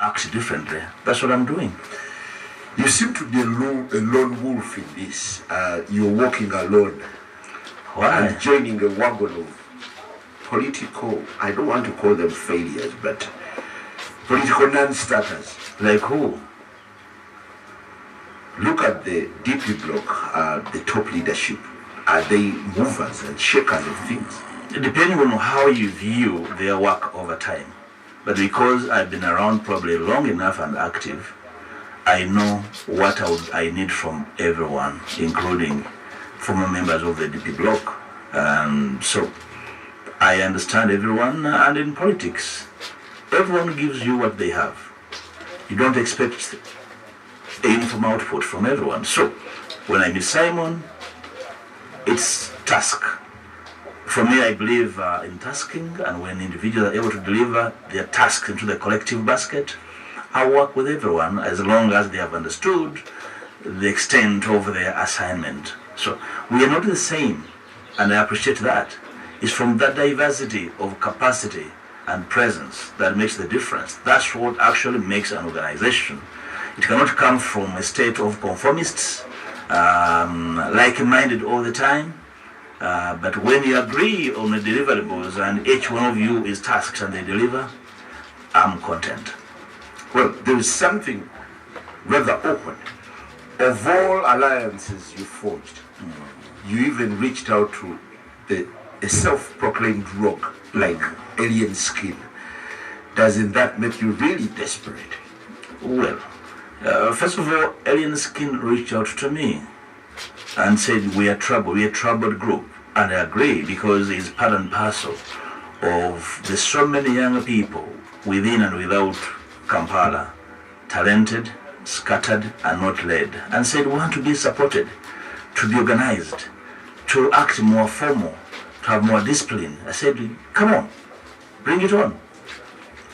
act differently. That's what I'm doing. You seem to be a lone wolf in this. You're walking alone. Why? And joining a wagon of political, I don't want to call them failures, but political non-starters. Like who? Look at the DP bloc, the top leadership. Are they movers and shakers of things? Depending on how you view their work over time. But because I've been around probably long enough and active, I know what I need from everyone, including former members of the DP bloc. So I understand everyone, and in politics, everyone gives you what they have. You don't expect a uniform output from everyone. So when I meet Simon, it's task. For me, I believe in tasking, and when individuals are able to deliver their tasks into the collective basket, I work with everyone as long as they have understood the extent of their assignment. So we are not the same, and I appreciate that. It's from that diversity of capacity and presence that makes the difference. That's what actually makes an organization. It cannot come from a state of conformists, like-minded all the time. But when you agree on the deliverables and each one of you is tasked and they deliver, I'm content. Well, there is something rather awkward. Of all alliances you forged, you even reached out to a self-proclaimed rogue like Alien Skin. Doesn't that make you really desperate? Well, first of all, Alien Skin reached out to me and said, we are a troubled group. And I agree, because it's part and parcel of the so many young people within and without Kampala, talented, scattered, and not led, and said we want to be supported, to be organized, to act more formal, to have more discipline. I said, come on, bring it on.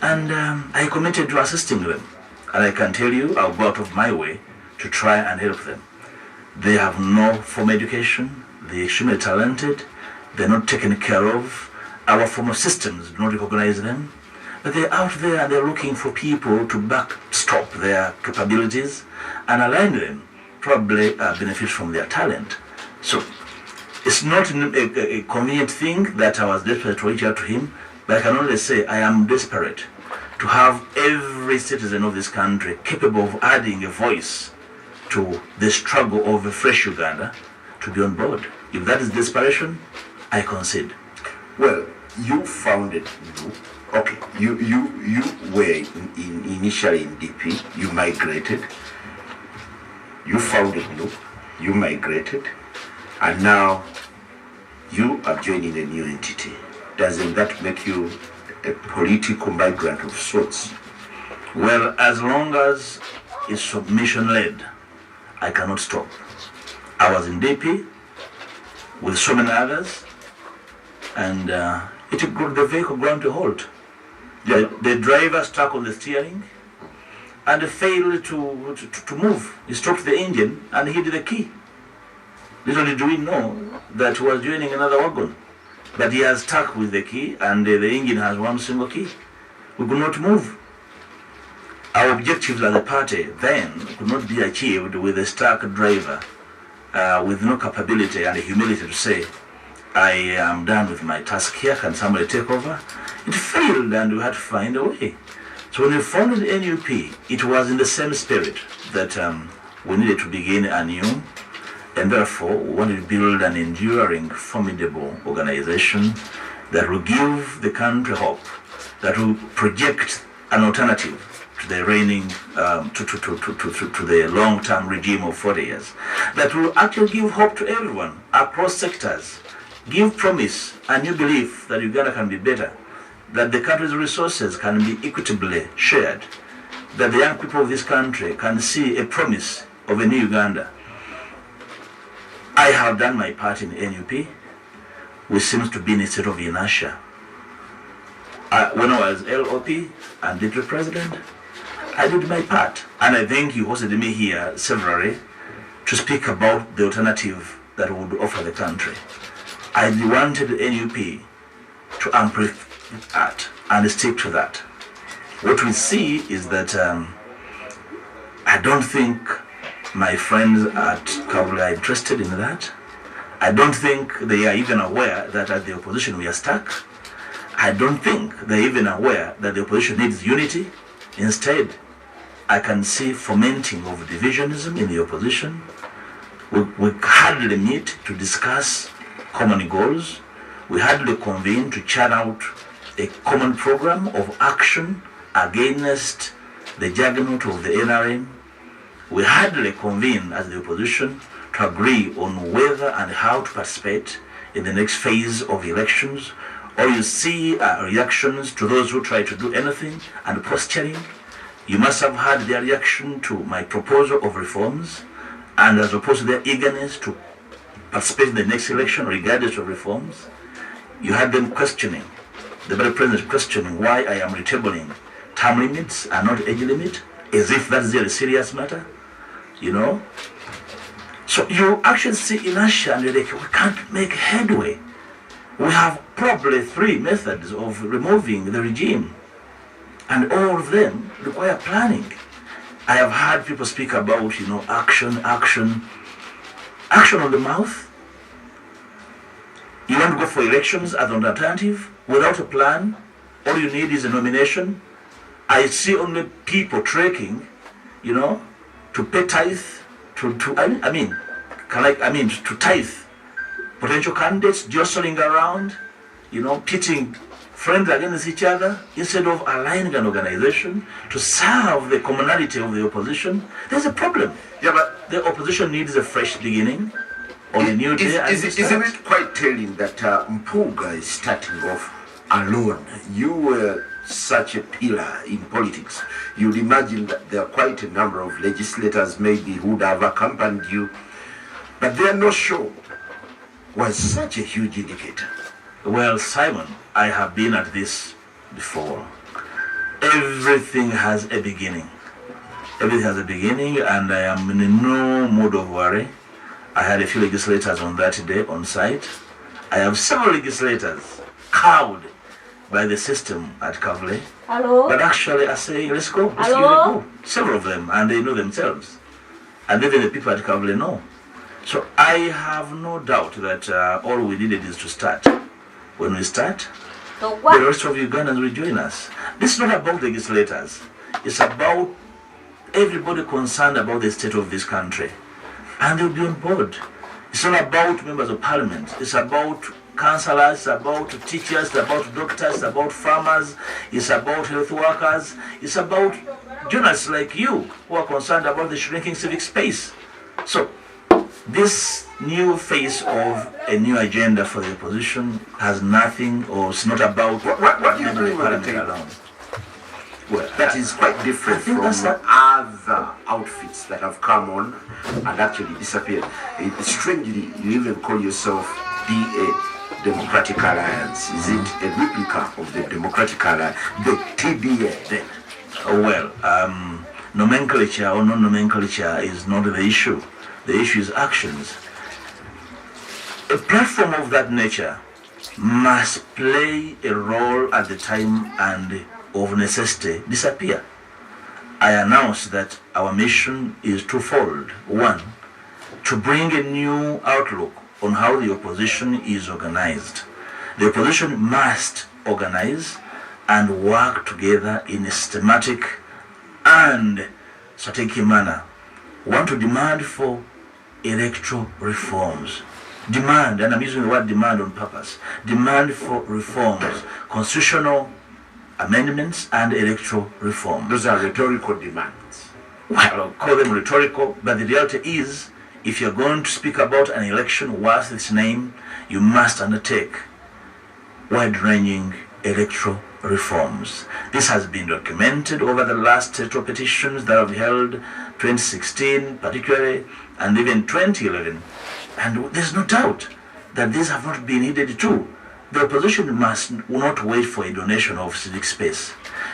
And I committed to assisting them. And I can tell you, I'll go out of my way to try and help them. They have no formal education, they're extremely talented, they're not taken care of, our formal systems do not recognize them, but they're out there and they're looking for people to backstop their capabilities and align them, probably benefit from their talent. So it's not a convenient thing that I was desperate to reach out to him, but I can only say I am desperate to have every citizen of this country capable of adding a voice to the struggle of a fresh Uganda to be on board. If that is desperation, I concede. Well, you founded NU. Okay, you were initially in DP, you migrated. You founded NU, you migrated, and now you are joining a new entity. Doesn't that make you a political migrant of sorts? Well, as long as it's submission-led, I cannot stop. I was in DP with so many others, and the vehicle ground to halt. The driver stuck on the steering and failed to move. He stopped the engine and hid the key. Little did we know that he was joining another wagon. But he has stuck with the key, and the engine has one single key. We could not move. Our objectives as a party then could not be achieved with a stuck driver with no capability and humility to say, I am done with my task here, can somebody take over? It failed, and we had to find a way. So when we founded NUP, it was in the same spirit that we needed to begin anew, and therefore we wanted to build an enduring, formidable organization that will give the country hope, that will project an alternative to the reigning, to the long-term regime of 40 years, that will actually give hope to everyone across sectors, give promise and new belief that Uganda can be better, that the country's resources can be equitably shared, that the young people of this country can see a promise of a new Uganda. I have done my part in NUP, which seems to be in a state of inertia. When I was LOP and deputy president, I did my part, and I think you hosted me here severally to speak about the alternative that would offer the country. I wanted NUP to amplify that and stick to that. What we see is that I don't think my friends at Kavule are interested in that. I don't think they are even aware that as the opposition we are stuck. I don't think they're even aware that the opposition needs unity. Instead, I can see fomenting of divisionism in the opposition. We hardly meet to discuss common goals. We hardly convene to chart out a common program of action against the juggernaut of the NRM. We hardly convene as the opposition to agree on whether and how to participate in the next phase of elections. All you see are reactions to those who try to do anything and posturing. You must have heard their reaction to my proposal of reforms, and as opposed to their eagerness to participate in the next election regardless of reforms. You had them questioning, the very president questioning why I am retabling term limits and not age limit, as if that's a serious matter, you know. So you actually see inertia, and we can't make headway. We have probably 3 methods of removing the regime, and all of them require planning. I have heard people speak about, action on the mouth. You want to go for elections as an alternative without a plan. All you need is a nomination. I see only people trekking, to pay tithe, to tithe potential candidates, jostling around, pitting friends against each other instead of aligning an organization to serve the commonality of the opposition. There's a problem. Yeah, but the opposition needs a fresh beginning on a new day. Isn't it quite telling that Mpuuga is starting off alone? You were such a pillar in politics. You'd imagine that there are quite a number of legislators maybe who would have accompanied you, but their no-show was such a huge indicator. Well, Simon, I have been at this before. Everything has a beginning. Everything has a beginning, and I am in no mood of worry. I had a few legislators on that day on site. I have several legislators cowed by the system at Kavule. Hello? But actually are saying, let's go, let's give it a go. Several of them, and they know themselves. And even the people at Kavule know. So I have no doubt that all we needed is to start. When we start, the rest of Ugandans will join us. This is not about the legislators. It's about everybody concerned about the state of this country. And they'll be on board. It's not about members of parliament. It's about councillors, it's about teachers, it's about doctors, it's about farmers, it's about health workers, it's about journalists like you who are concerned about the shrinking civic space. So, this new phase of a new agenda for the opposition has nothing, or it's not about what do you bring parliament alone. Well, that is quite different from other outfits that have come on and actually disappeared. Strangely, you even call yourself DA, Democratic Alliance. Is it a replica of the Democratic Alliance, the TDA then? Oh, well, nomenclature or non-nomenclature is not the issue. The issue is actions. A platform of that nature must play a role at the time and of necessity disappear. I announced that our mission is twofold. One, to bring a new outlook on how the opposition is organized. The opposition must organize and work together in a systematic and strategic manner. Want to demand for electoral reforms. Demand, and I'm using the word demand on purpose, demand for reforms, constitutional amendments and electoral reform. Those are rhetorical demands. Well, I'll call them rhetorical, but the reality is, if you're going to speak about an election worth its name, you must undertake wide-ranging electoral reforms. This has been documented over the last electoral petitions that have held 2016 particularly, and even 2011. And there's no doubt that these have not been heeded too. The opposition must not wait for a donation of civic space.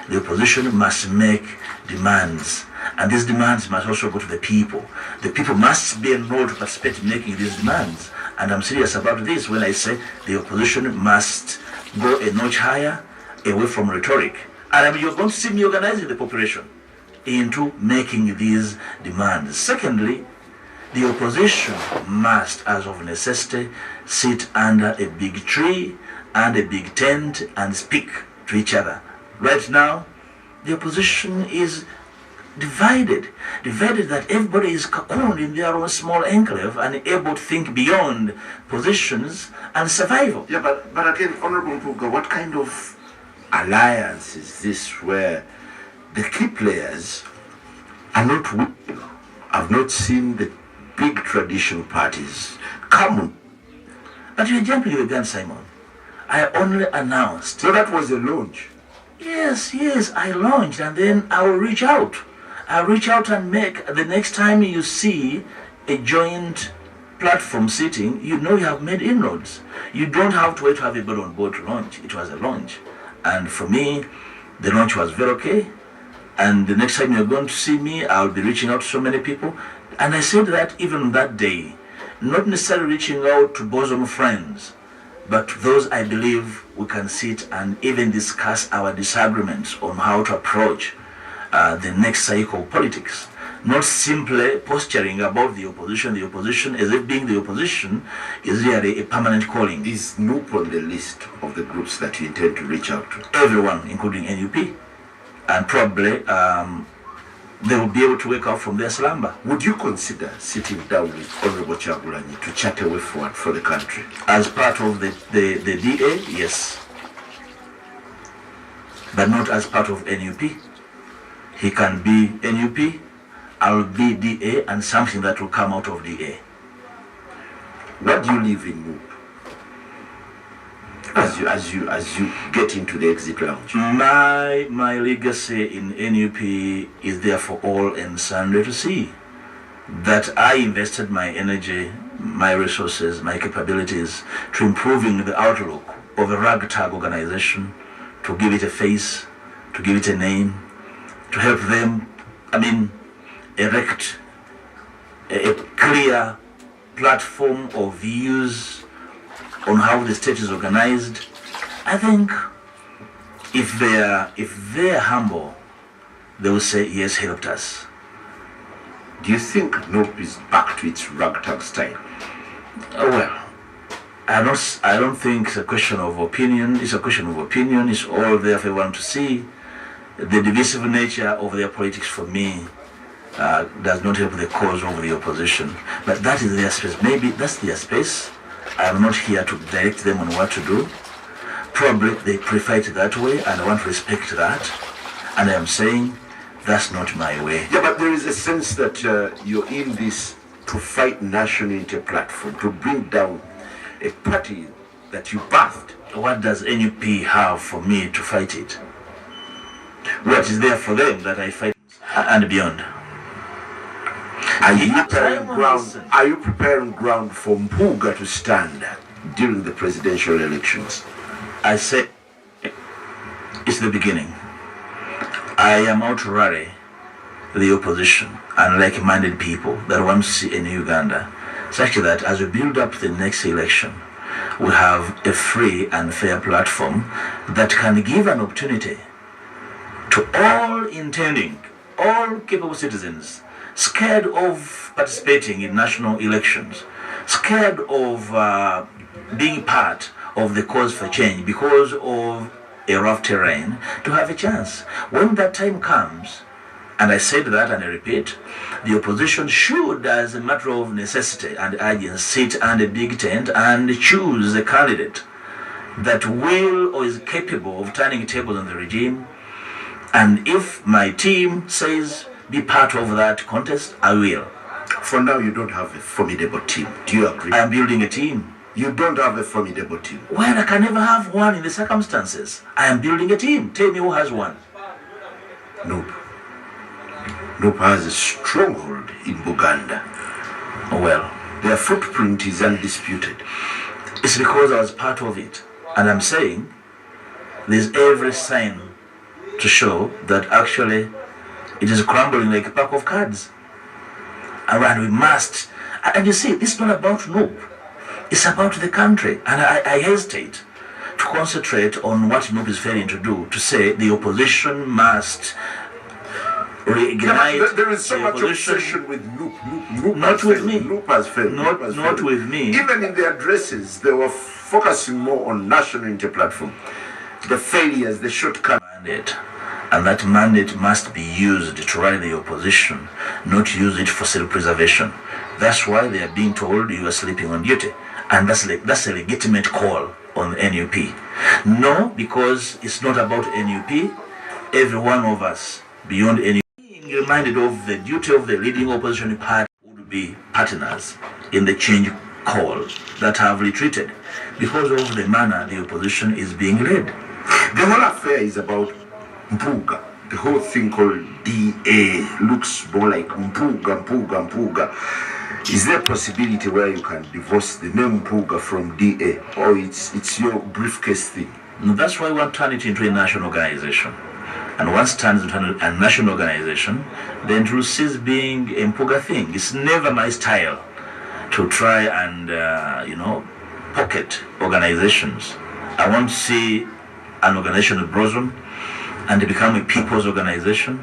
The opposition must make demands, and these demands must also go to the people. The people must be enrolled to participate in making these demands. And I'm serious about this when I say the opposition must go a notch higher, away from rhetoric, And you're going to see me organizing the population into making these demands. Secondly, the opposition must, as of necessity, sit under a big tree and a big tent and speak to each other. Right now, the opposition is divided that everybody is cocooned in their own small enclave and able to think beyond positions and survival. Yeah, but again, Honorable Mpuuga, what kind of alliance is this where the key players are not willing? I've not seen the big traditional parties come. But you're jumping the gun, Simon. I only announced. So that was a launch. Yes, I launched, and then I will reach out. I'll reach out and make, the next time you see a joint platform sitting, you know you have made inroads. You don't have to wait to have everybody on board to launch. It was a launch. And for me, the launch was very okay. And the next time you're going to see me, I'll be reaching out to so many people. And I said that even on that day, not necessarily reaching out to bosom friends, but those I believe we can sit and even discuss our disagreements on how to approach the next cycle of politics. Not simply posturing about the opposition as if being the opposition is really a permanent calling. Is NUP on the list of the groups that you intend to reach out to? Everyone, including NUP. And probably they will be able to wake up from their slumber. Would you consider sitting down with Honorable Kyagulanyi to chart a way forward for the country? As part of the DA, yes. But not as part of NUP. He can be NUP, I'll be DA, and something that will come out of DA. What do you leave in NUP as you get into the exit lounge? My legacy in NUP is there for all and sundry to see. That I invested my energy, my resources, my capabilities to improving the outlook of a ragtag organization, to give it a face, to give it a name, to help them, erect a clear platform of views on how the state is organized. I think if they're humble, they will say, yes, helped us. Do you think NUP is back to its ragtag style? Well, I don't think it's a question of opinion. It's a question of opinion. It's all there for everyone to see. The divisive nature of their politics, for me, does not help the cause of the opposition. But that is their space. Maybe that's their space. I am not here to direct them on what to do. Probably they prefer it that way, and I want to respect that. And I am saying that's not my way. Yeah, but there is a sense that you're in this to fight national unity platform, to bring down a party that you birthed. What does NUP have for me to fight it? What is there for them that I fight and beyond? Are you preparing ground for Mpuuga to stand during the presidential elections? I say it's the beginning. I am out to rally the opposition and like-minded people that want to see a new Uganda, such that as we build up the next election, we have a free and fair platform that can give an opportunity to all capable citizens, scared of participating in national elections, scared of being part of the cause for change because of a rough terrain, to have a chance. When that time comes, and I said that and I repeat, the opposition should, as a matter of necessity and urgency, sit under a big tent and choose a candidate that will or is capable of turning tables on the regime. And if my team says be part of that contest, I will. For now, you don't have a formidable team. Do you agree? I am building a team. You don't have a formidable team. Well, I can never have one in the circumstances. I am building a team. Tell me who has one. NUP. NUP has a stronghold in Buganda. Well, their footprint is undisputed. It's because I was part of it. And I'm saying there's every sign to show that actually it is crumbling like a pack of cards. And we must. And you see, it's not about NUP. It's about the country. And I hesitate to to concentrate on what NUP is failing to do, to say the opposition must reignite. There is so the much opposition. obsession with NUP. NUP Not has with failed. me. NUP has failed. Not, NUP has not failed. with me. Even in their addresses, they were focusing more on national unity platform. The failures, the shortcomings. Mandate. And that mandate must be used to rally the opposition, not use it for self-preservation. That's why they are being told you are sleeping on duty. And that's a legitimate call on the NUP. No, because it's not about NUP. Every one of us, beyond NUP, being reminded of the duty of the leading opposition party would be partners in the change call that have retreated because of the manner the opposition is being led. The whole affair is about Mpuuga. The whole thing called DA looks more like Mpuuga. Is there a possibility where you can divorce the name Mpuuga from DA, or it's your briefcase thing? No, that's why we want to turn it into a national organization. And once it turns into a national organization, then it will cease being a Mpuuga thing. It's never my style to try and, pocket organizations. I want to see an organization blossom and become a people's organization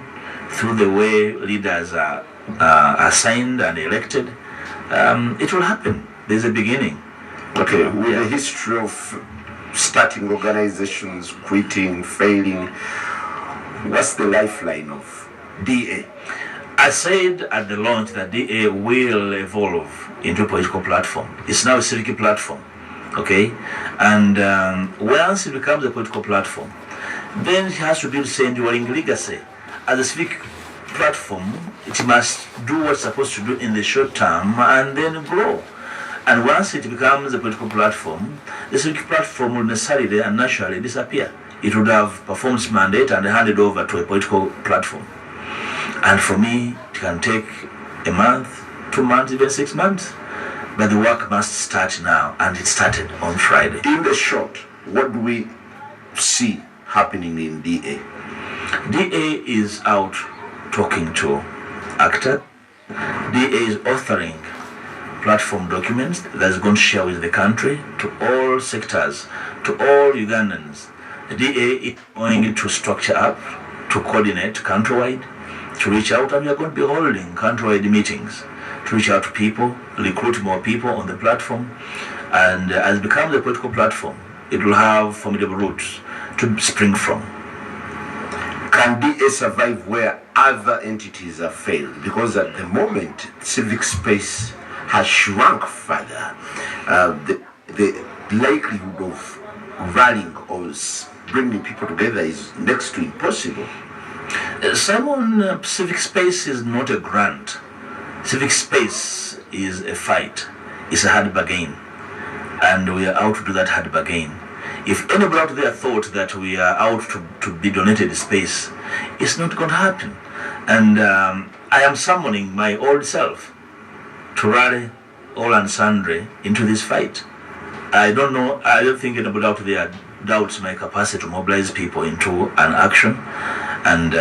through the way leaders are assigned and elected. It will happen. There's a beginning. Okay, with the history of starting organizations, quitting, failing, what's the lifeline of DA? I said at the launch that DA will evolve into a political platform. It's now a civic platform, okay? And once it becomes a political platform, then it has to build its enduring legacy. As a civic platform, it must do what it's supposed to do in the short term and then grow. And once it becomes a political platform, the civic platform will necessarily and naturally disappear. It would have performed its mandate and handed over to a political platform. And for me, it can take a month, 2 months, even 6 months. But the work must start now, and it started on Friday. In the short, what do we see happening in DA? DA is out talking to actors. DA is authoring platform documents that's going to share with the country, to all sectors, to all Ugandans. DA is going to structure up, to coordinate countrywide, to reach out, and we are going to be holding countrywide meetings to reach out to people, recruit more people on the platform, and as it becomes a political platform, it will have formidable roots to spring from. Can DA survive where other entities have failed? Because at the moment, civic space has shrunk further. The likelihood of rallying or bringing people together is next to impossible. Simon, civic space is not a grant. Civic space is a fight. It's a hard bargain. And we are out to do that hard bargain. If anybody out there thought that we are out to be donated space, it's not going to happen. And I am summoning my old self to rally all and sundry into this fight. I don't think anybody out there doubts my capacity to mobilize people into an action, and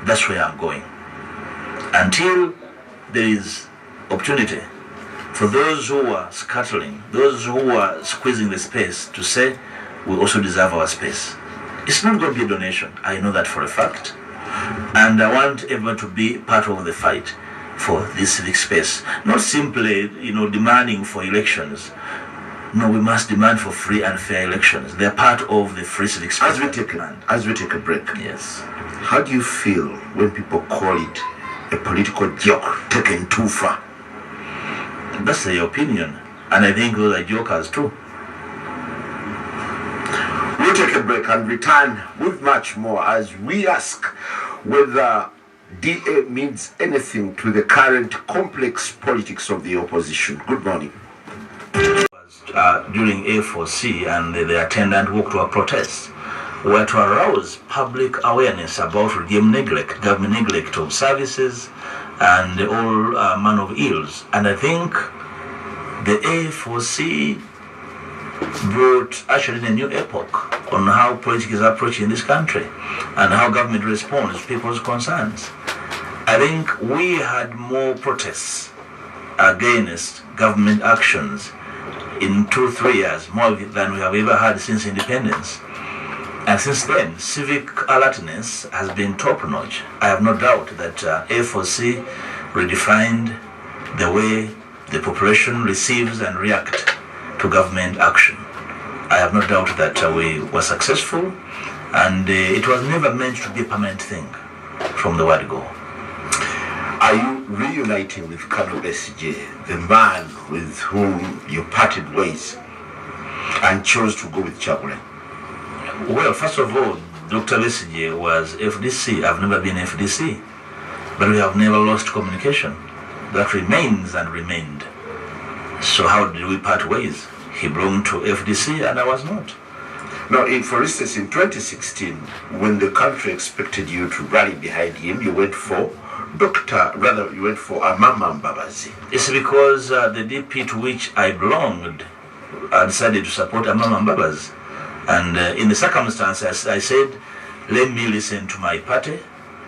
that's where I'm going. Until there is opportunity for those who are scuttling, those who are squeezing the space to say, we also deserve our space. It's not going to be a donation. I know that for a fact. And I want everyone to be part of the fight for this civic space. Not simply, demanding for elections. No, we must demand for free and fair elections. They're part of the free civic space. As we take a break, yes. How do you feel when people call it a political joke taken too far? That's their opinion. And I think those are jokers too. We'll take a break and return with much more as we ask whether DA means anything to the current complex politics of the opposition. Good morning. During A4C and the attendant walk to a protest were to arouse public awareness about regime neglect, government neglect of services and all manner of ills. And I think the A4C brought actually a new epoch on how politics is approached in this country and how government responds to people's concerns. I think we had more protests against government actions in 2-3 years, more than we have ever had since independence. And since then, civic alertness has been top-notch. I have no doubt that A4C redefined the way the population receives and reacts to government action. I have no doubt that we were successful, and it was never meant to be a permanent thing from the word go. Are you reuniting with Colonel Besigye, the man with whom you parted ways and chose to go with Chagulanyi? Well, first of all, Dr. Besigye was FDC. I've never been FDC, but we have never lost communication. That remains and remained. So how did we part ways? He belonged to FDC and I was not. Now, for instance, in 2016, when the country expected you to rally behind him, you went for Amama Mbabazi. It's because the DP to which I belonged decided to support Amama Mbabazi. And in the circumstances, I said, let me listen to my party.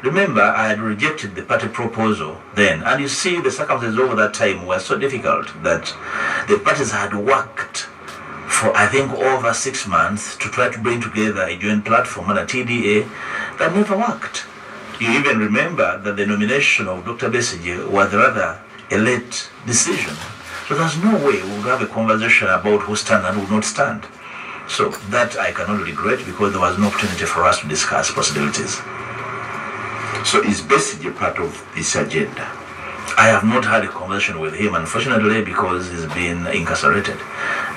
Remember, I had rejected the party proposal then. And you see, the circumstances over that time were so difficult that the parties had worked for, I think, over 6 months to try to bring together a joint platform and a TDA that never worked. You even remember that the nomination of Dr. Besigye was rather a late decision. So there's no way we would have a conversation about who stand and who would not stand. So that I cannot regret because there was no opportunity for us to discuss possibilities. So is Besigye part of this agenda? I have not had a conversation with him, unfortunately, because he's been incarcerated.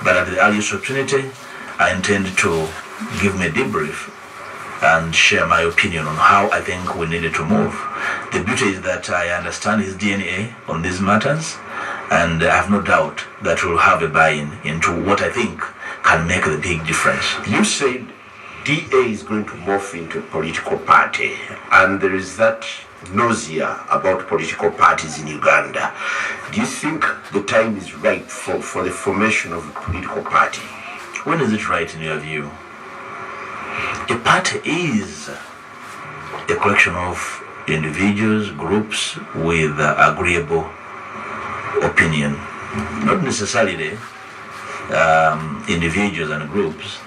But at the earliest opportunity, I intend to give me a debrief and share my opinion on how I think we needed to move. The beauty is that I understand his DNA on these matters, and I have no doubt that we'll have a buy-in into what I think can make the big difference. You said DA is going to morph into a political party, and there is that nausea about political parties in Uganda. Do you think the time is right for the formation of a political party? When is it right in your view? A party is a collection of individuals, groups with agreeable opinion. Not necessarily individuals and groups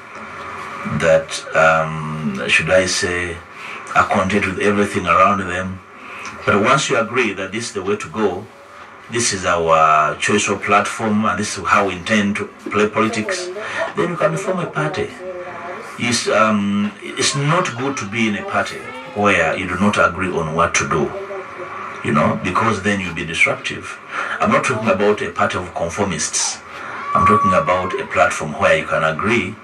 that, should I say, are content with everything around them. But once you agree that this is the way to go, this is our choice of platform, and this is how we intend to play politics, then you can form a party. It's not good to be in a party where you do not agree on what to do, because then you'll be disruptive. I'm not talking about a party of conformists. I'm talking about a platform where you can agree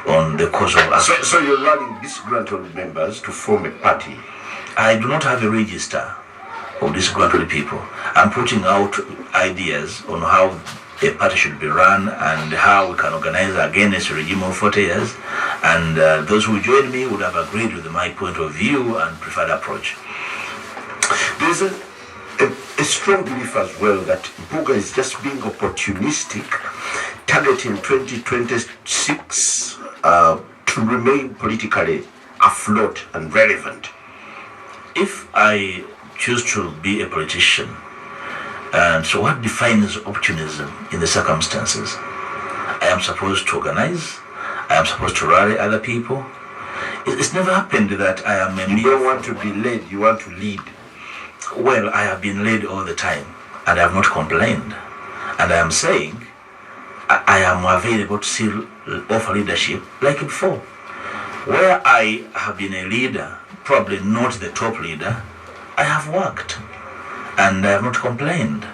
on the course of action. So you're running disgruntled members to form a party? I do not have a register of disgruntled people. I'm putting out ideas on how a party should be run and how we can organize against a regime of 40 years. And those who join me would have agreed with my point of view and preferred approach. There's a strong belief as well that Mpuuga is just being opportunistic, targeting 2026 to remain politically afloat and relevant. If I choose to be a politician, and so what defines opportunism in the circumstances? I am supposed to organize, I am supposed to rally other people. It's never happened that I am a You don't want to be led, you want to lead. Well, I have been led all the time, and I have not complained. And I am saying, I am available to still offer leadership like before. Where I have been a leader, probably not the top leader, I have worked, and I have not complained.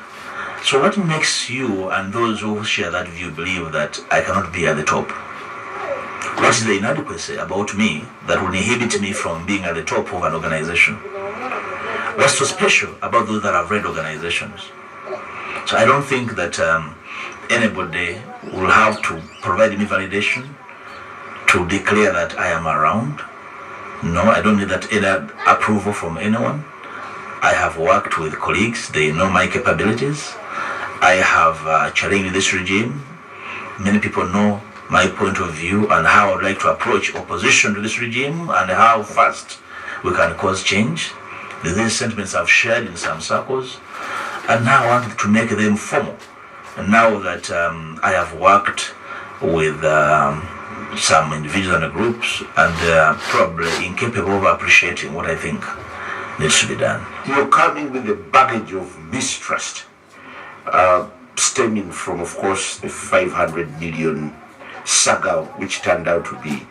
So what makes you and those who share that view believe that I cannot be at the top? What is the inadequacy about me that will inhibit me from being at the top of an organization? What's so special about those that have read organizations? So I don't think that anybody will have to provide me validation to declare that I am around. No, I don't need that either approval from anyone. I have worked with colleagues, they know my capabilities. I have challenged this regime. Many people know my point of view and how I'd like to approach opposition to this regime and how fast we can cause change. These sentiments I've shared in some circles, and now I want to make them formal now that I have worked with some individuals and groups, and they are probably incapable of appreciating what I think needs to be done. You're coming with a baggage of mistrust, stemming from, of course, the 500 million saga, which turned out to be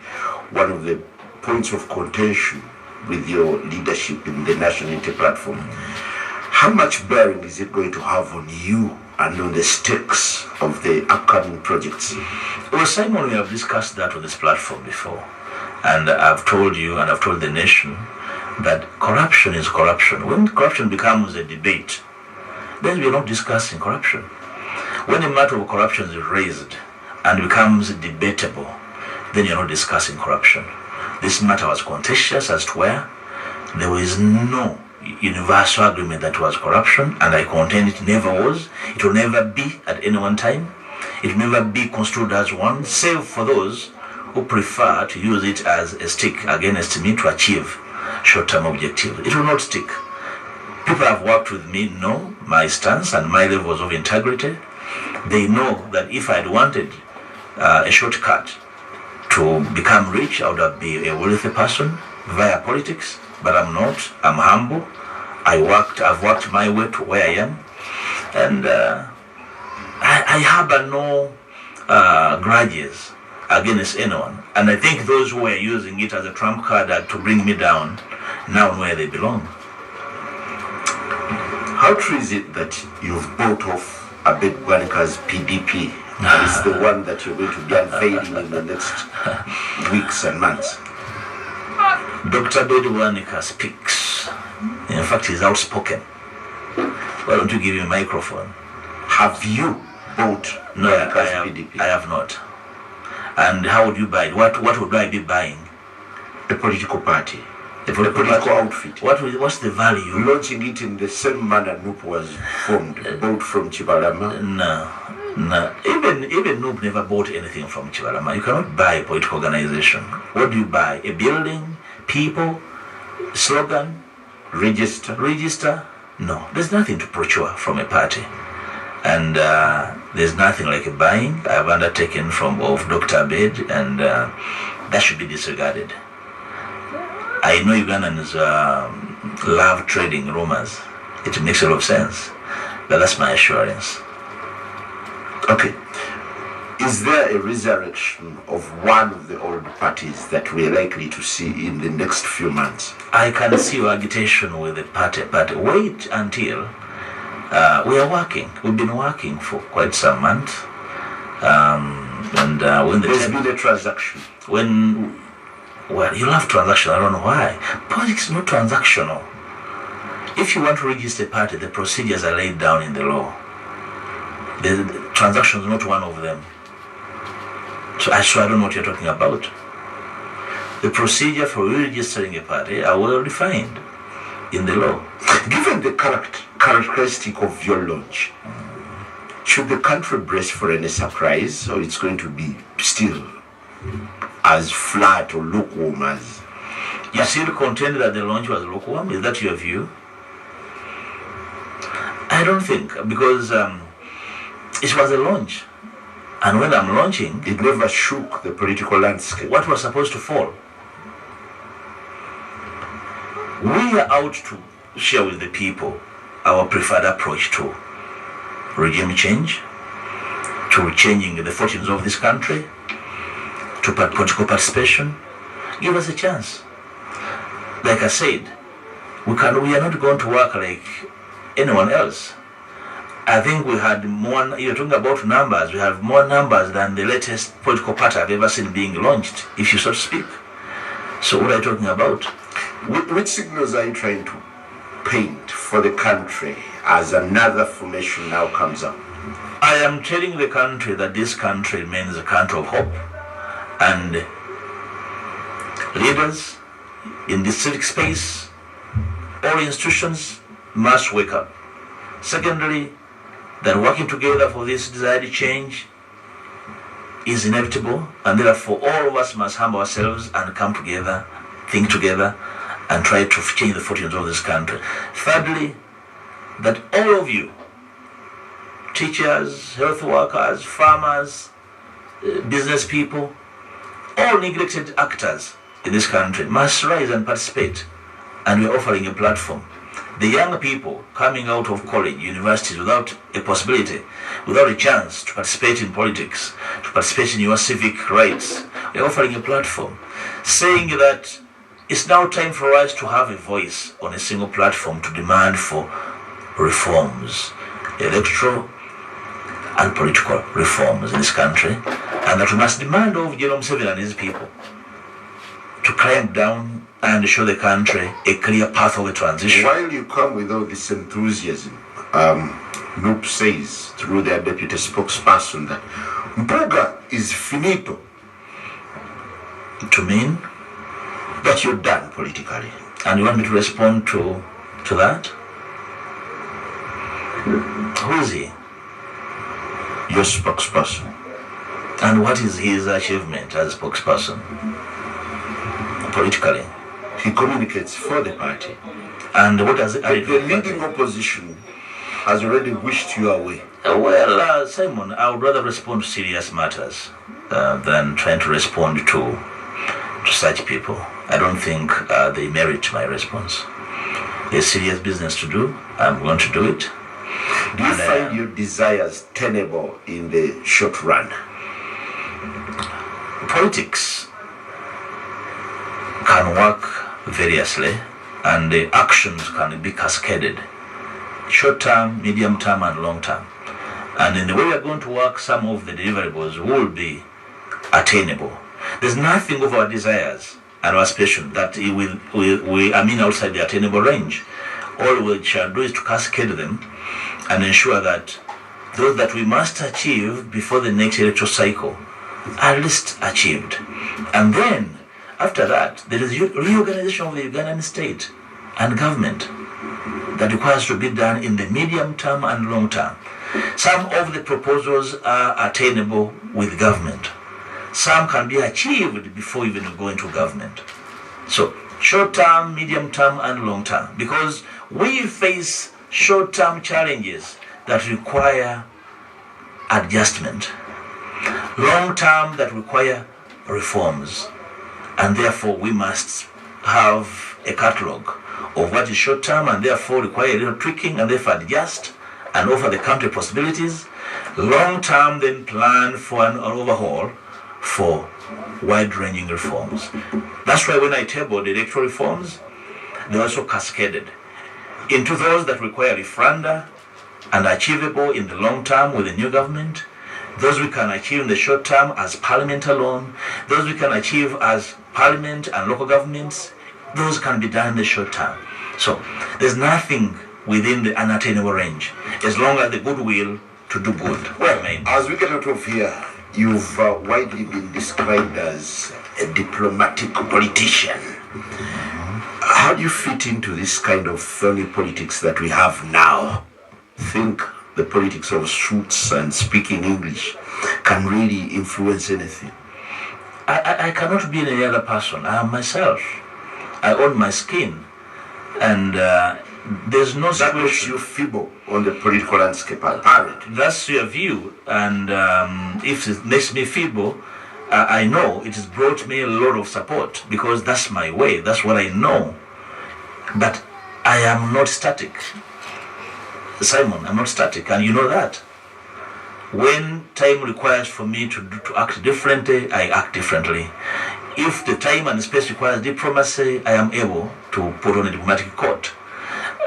one of the points of contention with your leadership in the National Unity Platform. How much bearing is it going to have on you and on the stakes of the upcoming projects? Well, Simon, we have discussed that on this platform before. And I've told you and I've told the nation that corruption is corruption. When corruption becomes a debate, then we're not discussing corruption. When a matter of corruption is raised and becomes debatable, then you're not discussing corruption. This matter was contentious as to where there was no universal agreement that was corruption, and I contend it never was. It will never be at any one time. It will never be construed as one, save for those who prefer to use it as a stick against me to achieve short-term objectives. It will not stick. People have worked with me know my stance and my levels of integrity. They know that if I'd wanted a shortcut to become rich, I would have been a wealthy person via politics, but I'm not. I'm humble. I've worked my way to where I am, and I harbor no grudges against anyone. And I think those who were using it as a trump card to bring me down now know where they belong. How true is it that you've bought off Abed Bwanika's PDP, and it's the one that you're going to be unveiling in the next weeks and months? Dr. Abed Bwanika speaks. In fact, he's outspoken. Why don't you give him a microphone? Have you bought Bwanika's PDP? I have not. And how would you buy it? What would I be buying? A political party. A political outfit. What's the value? Launching it in the same manner Noop was formed, bought from Chibalama. No. Even Noop never bought anything from Chibalama. You cannot buy a political organization. What do you buy? A building? People? Slogan? Register? No. There's nothing to procure from a party. And there's nothing like a buying I've undertaken of Dr. Abed, and that should be disregarded. I know Ugandans love trading rumors. It makes a lot of sense, but that's my assurance. Okay. Is there a resurrection of one of the old parties that we're likely to see in the next few months? I can see your agitation with the party, but wait until we are working. We've been working for quite some months. When there's been a transaction. Well, you love transaction, I don't know why. Politics is not transactional. If you want to register a party, the procedures are laid down in the law. The transaction is not one of them. So I don't know what you're talking about. The procedure for registering a party are well defined in the law. Given the characteristic of your launch, should the country brace for any surprise, or it's going to be still as flat or lukewarm as... You still contend that the launch was lukewarm? Is that your view? I don't think, because it was a launch. And when I'm launching... It never shook the political landscape. What was supposed to fall? We are out to share with the people our preferred approach to regime change, to changing the fortunes of this country, to political participation. Give us a chance. Like I said, we are not going to work like anyone else. I think we had more, you're talking about numbers, we have more numbers than the latest political party I've ever seen being launched, if you so to speak. So what are you talking about? Which signals are you trying to paint for the country as another formation now comes up? I am telling the country that this country remains a country of hope, and leaders in the civic space, all institutions must wake up. Secondly, that working together for this desired change is inevitable, and therefore all of us must humble ourselves and come together, think together, and try to change the fortunes of this country. Thirdly, that all of you teachers, health workers, farmers, business people, all neglected actors in this country must rise and participate. And we're offering a platform. The young people coming out of college, universities, without a possibility, without a chance to participate in politics, to participate in your civic rights, we're offering a platform, saying that it's now time for us to have a voice on a single platform to demand for reforms, electoral and political reforms in this country, and that we must demand of General Museveni and his people to clamp down and show the country a clear path of a transition. While you come with all this enthusiasm, Noop says through their deputy spokesperson that Mpuuga is finito. To mean? That you're done politically. And you want me to respond to that? Who is he? Your spokesperson. And what is his achievement as spokesperson? Politically? He communicates for the party. And what does it? The leading opposition has already wished you away. Well, Simon, I would rather respond to serious matters than trying to respond to such people. I don't think they merit my response. There's serious business to do. I'm going to do it. Do you find your desires tenable in the short run? Politics can work variously, and the actions can be cascaded, short term, medium term, and long term. And in the way we are going to work, some of the deliverables will be attainable. There's nothing of our desires and our aspirations that we outside the attainable range. All we shall do is to cascade them and ensure that those that we must achieve before the next electoral cycle are at least achieved. And then, after that, there is reorganization of the Ugandan state and government that requires to be done in the medium term and long term. Some of the proposals are attainable with government. Some can be achieved before even you go into government. So, short term, medium term, and long term. Because we face short term challenges that require adjustment. Long term that require reforms. And therefore we must have a catalogue of what is short term and therefore require a little tweaking and therefore adjust and offer the country possibilities. Long term then plan for an overhaul for wide-ranging reforms. That's why when I tabled electoral reforms, they also cascaded into those that require referenda and achievable in the long term with the new government, those we can achieve in the short term as parliament alone, those we can achieve as parliament and local governments, those can be done in the short term. So there's nothing within the unattainable range as long as the goodwill to do good. Well, as we get out of here, you've widely been described as a diplomatic politician. How do you fit into this kind of phony politics that we have now? Think the politics of suits and speaking English can really influence anything? I cannot be any other person. I am myself. I own my skin. And there's no that makes you feeble on the political landscape, apparently. That's your view. And if it makes me feeble, I know it has brought me a lot of support because that's my way. That's what I know. But I am not static. Simon, I'm not static, and you know that. When time requires for me to act differently, I act differently. If the time and space requires diplomacy, I am able to put on a diplomatic coat.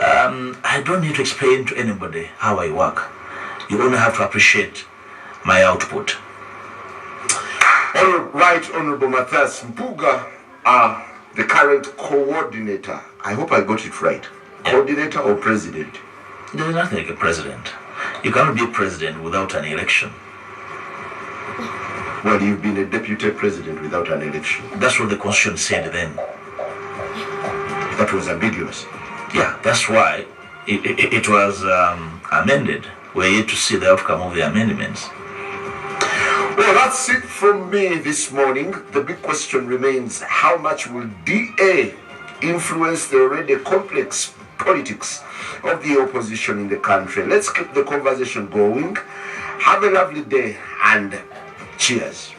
I don't need to explain to anybody how I work. You only have to appreciate my output. All right, Honorable Mathias Mpuuga, the current coordinator. I hope I got it right. Yeah. Coordinator or president? There's nothing like a president. You cannot be a president without an election. Well, you've been a deputy president without an election. That's what the Constitution said then. That was ambiguous. Yeah, that's why it was amended. We're yet to see the outcome of the amendments. Well, that's it from me this morning. The big question remains, how much will DA influence the already complex politics of the opposition in the country. Let's keep the conversation going. Have a lovely day and cheers.